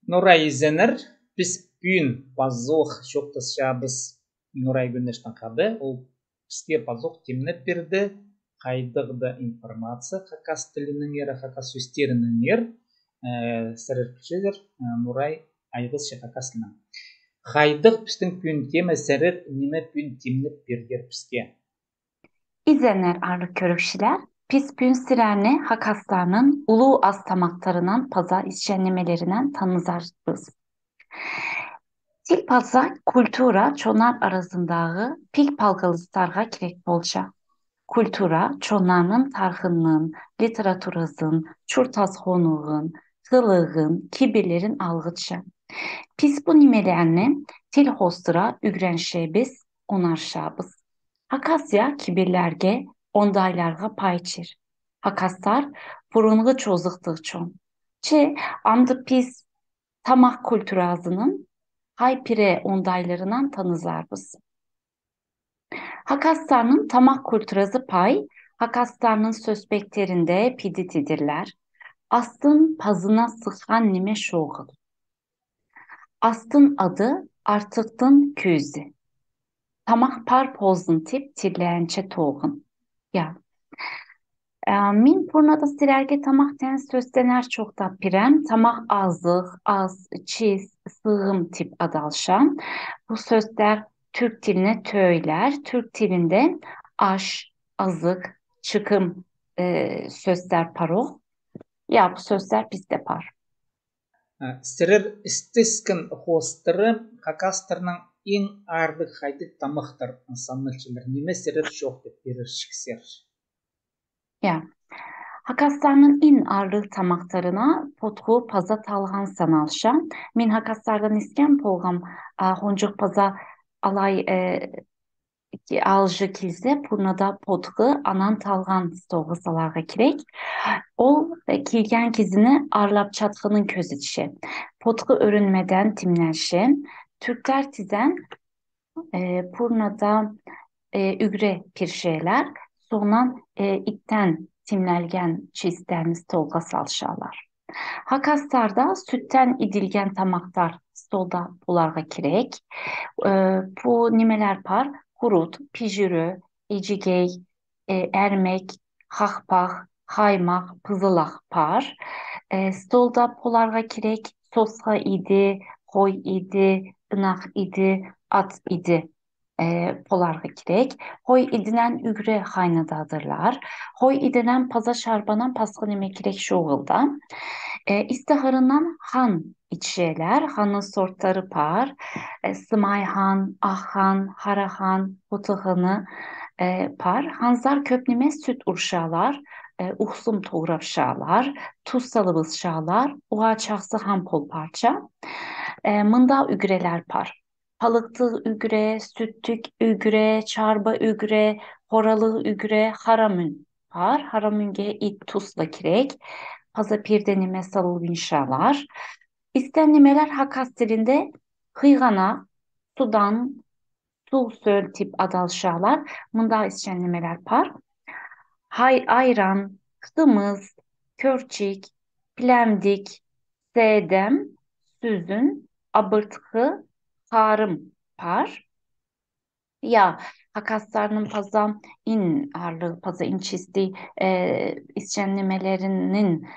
Nuray izlenir. Biz bugün bazık şoktası Nuray Güneş'ten kadı. O bizge bazık temnet berdi. Kaydıqda informatsiya hakas tilinin yeri, hakas сөздерінің yer. Сәрір Nuray Айғыз шақасына. Хайдық біздің бүйін тема сәрір неме bugün temnet berger bizge. İzleyenler ağırlık körükşiler, pis bün sirerni hakaslarının ulu astamaktarınan paza işlenmelerinden tanızarız. Til paza kultura çonar arasındağı pil palgalıstarga kirek bolca. Kultura çonlarının tarhınlığın, literaturazın, çurtaz honuğun, hılığın, kibirlerin algıtşı. Pis bu nimelerini til hostıra ügrenşebiz, onarşabız. Hakasya kibirlerge, ondaylarga payçır. Hakaslar burungu çozıqtığı çon. Çe amdı pis tamak kulturazının haypire ondaylarından tanızarbız. Hakaslarının tamak kulturazı pay, Hakaslarının sözbekterinde piditidirler. Astın pazına sıkan nime şoğul. Astın adı artıktın küzi. Tamak par pozun tip tirleyençe toğun. Ya. Min purnada sirerge tamak ten sözdener çok da pirem. Tamak azık, az, çiz, sığım tip adalşan. Bu sözler Türk diline töyler. Türk dilinde aş, azık, çıkım sözler paroh. Ya bu sözler bizde par. Сірір істескен хостыры хакастырның ең арды хайды тамақтар санмылчылар неме сірір жоқ деп берір шіксер. Ya. Hakaslarının in ağırlık tamaktarına potku paza talhan sanalşa. Min hakaslardan isken polgam honcuk paza alay alжы kilse purnada potku anan talgan stoğu salarga kirek. Ol kilgen kizini arlap çatkının közüçi. Potku örünmeden timlerşi. Türkler tizen purnada ügre pirşeler. Sonra itten timlergen çisten stolga salşalar. Hakastarda sütten idilgen tamaktar stolda bularga kirek. Bu nimeler par hurut, pijürü, ecigey, ermek, hahpah, haymak, pızılak par. Stolda polarga kirek sosha idi, hoy idi, ınak idi, at idi. Polarga kirek. Hoy idinen ügre haynadadırlar. Hoy idinen paza şarbanan paskın emekirek şoğulda. İstiharından han içşeyler, hanın sortları par. Sımayhan, ahhan, harahan, hutıhını par. Hanzar köpnime süt urşalar, uhsum toğrapşalar, tuz salıbız şalar, uğa çaksı hampol parça. Mında ügreler par. Palıktı ügre, süttük ügre, çarba ügre, horalı ügre, haramün par. Haramünge it tuzla kirek. Paza pirdenime salıl inşalar. İstenlimeler Hakas dilinde hıygana, sudan, su söl tip adalşalar. Mında istenlimeler par. Hay ayran, kımız, körçik, plemdik, sedem, süzün, abırtkı, karım par. Ya Hakaslarının paza in ağırlığı paza in çizdiği isçenlemelerinin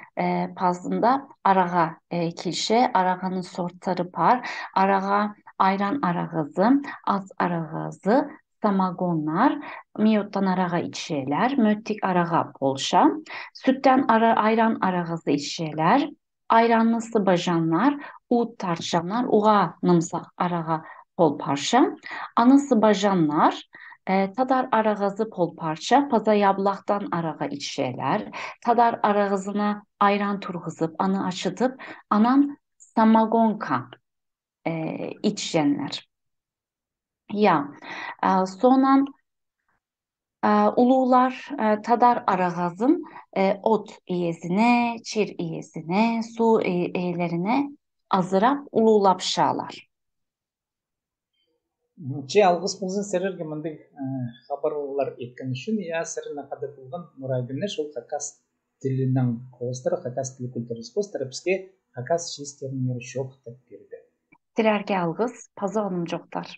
pazında arağa kilşe, arağanın sortları par, arağa ayran arağızı, az arağızı, samagonlar, miyottan arağa içşeyler, möttik arağa polşa, sütten ayran arağızı içşeyler, ayranlı sıbajanlar, uğut tarçanlar, uğa nımsak arağa pol parça. Anası bajanlar, tadar arağızı pol parça, paza yablaktan arağa içşeyler, tadar arağızına ayran turğızıp, anı açıtıp, anan samagonka içjenler. Ya, sonan ulular tadar arağızın ot iyesine, çir iyesine, su iyelerine azırap ululapşalar. Че алғыс болсын сірірге мындай хабарлар еткен үшін я сіріні қады болған Нурай Güneş ол хакас тілінің қостыры, хакас тілі культурасы қостыры бізге Хакас шистернер шок таппирде. Силерге алгыс, паза онум жоктар.